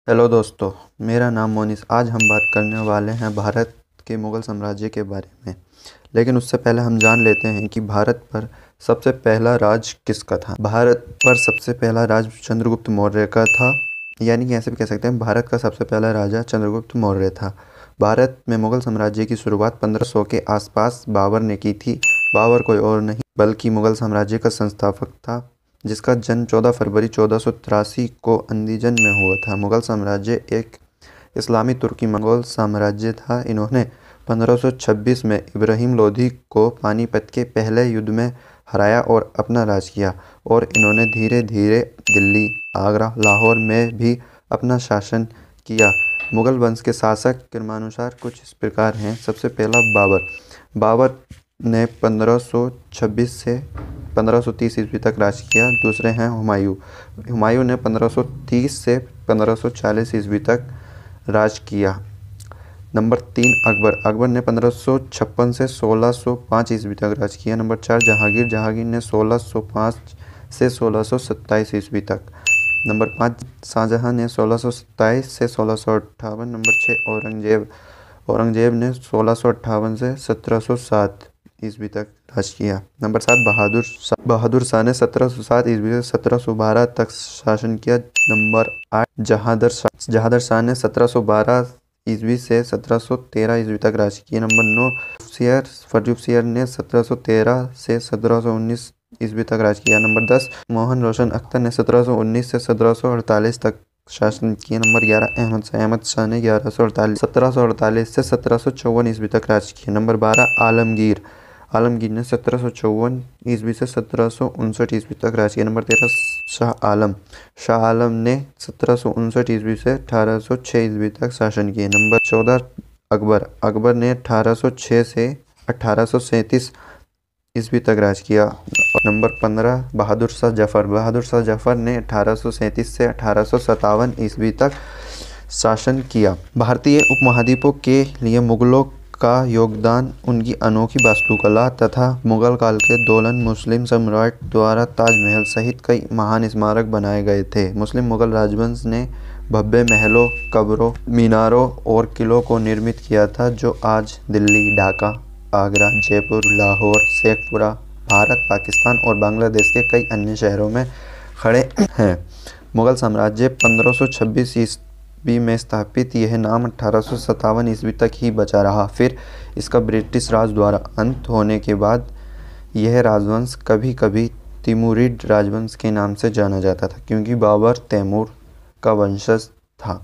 Hello दोस्तों, मेरा नाम मोनिस। आज हम बात करने वाले हैं भारत के मुग़ल साम्राज्य के बारे में। लेकिन उससे पहले हम जान लेते हैं कि भारत पर सबसे पहला राज किसका था। भारत पर सबसे पहला राज चंद्रगुप्त मौर्य का था, यानी कि ऐसे भी कह सकते हैं भारत का सबसे पहला राजा चंद्रगुप्त मौर्य था। भारत में मुग़ल साम्राज्य की शुरुआत 1500 के आसपास बाबर ने की थी। बाबर कोई और नहीं बल्कि मुग़ल साम्राज्य का संस्थापक था, जिसका जन्म 14 फरवरी 1483 को अंदीजन में हुआ था। मुग़ल साम्राज्य एक इस्लामी तुर्की मंगोल साम्राज्य था। इन्होंने 1526 में इब्राहिम लोधी को पानीपत के पहले युद्ध में हराया और अपना राज किया, और इन्होंने धीरे धीरे दिल्ली, आगरा, लाहौर में भी अपना शासन किया। मुग़ल वंश के शासक क्रमानुसार कुछ इस प्रकार हैं। सबसे पहला बाबर। बाबर ने 1526 से 1530 ईस्वी तक राज किया। दूसरे हैं हुमायूं। हुमायूं ने 1530 से 1540 ईस्वी तक राज किया। नंबर 3 अकबर। अकबर ने 1556 से 1605 ईस्वी तक राज किया। नंबर 4 जहांगीर। जहांगीर ने 1605 से 1627 ईस्वी तक। नंबर 5 शाहजहां ने 1627 से 1658। नंबर 6 औरंगजेब। औरंगजेब ने 1658 से 1707 ईस्वी तक राज किया। नंबर 7 बहादुर शाह। बहादुर शाह ने 1707 ईस्वी से 1712 तक शासन किया। नंबर 8 जहादर शाह। जहादर शाह ने 1712 ईस्वी से 1713 ईस्वी तक राज किया। नंबर 9 फर्रुखसियर ने 1713 से 1719 ईस्वी तक राज किया। नंबर 10 मोहन रोशन अख्तर ने 1719 से 1748 तक शासन किया। नंबर 11 अहमद शाह। अहमद शाह ने 1748 से 1754 ईस्वी तक राज किया। नंबर 12 आलमगीर। आलमगीर ने 1754 ईस्वी से 1759 ईस्वी तक राज किया। नंबर 13 शाह आलम। शाह आलम ने 1759 ईस्वी से 1806 ईस्वी तक शासन किया। नंबर 14 अकबर। अकबर ने 1806 से 1837 ईस्वी तक राज किया। नंबर 15 बहादुर शाह जफर। बहादुर शाह जफर ने 1837 से 1857 ईस्वी तक शासन किया। भारतीय उपमहाद्वीपों के लिए मुगलों का योगदान, उनकी अनोखी वास्तुकला तथा मुगल काल के दौरान मुस्लिम सम्राट द्वारा ताजमहल सहित कई महान स्मारक बनाए गए थे। मुस्लिम मुगल राजवंश ने भव्य महलों, कब्रों, मीनारों और किलों को निर्मित किया था, जो आज दिल्ली, ढाका, आगरा, जयपुर, लाहौर, शेखपुरा, भारत, पाकिस्तान और बांग्लादेश के कई अन्य शहरों में खड़े हैं। मुगल साम्राज्य 1526 ईस्वी में स्थापित, यह नाम 1857 ईस्वी तक ही बचा रहा। फिर इसका ब्रिटिश राज द्वारा अंत होने के बाद यह राजवंश कभी कभी तिमूरिड राजवंश के नाम से जाना जाता था, क्योंकि बाबर तैमूर का वंशज था।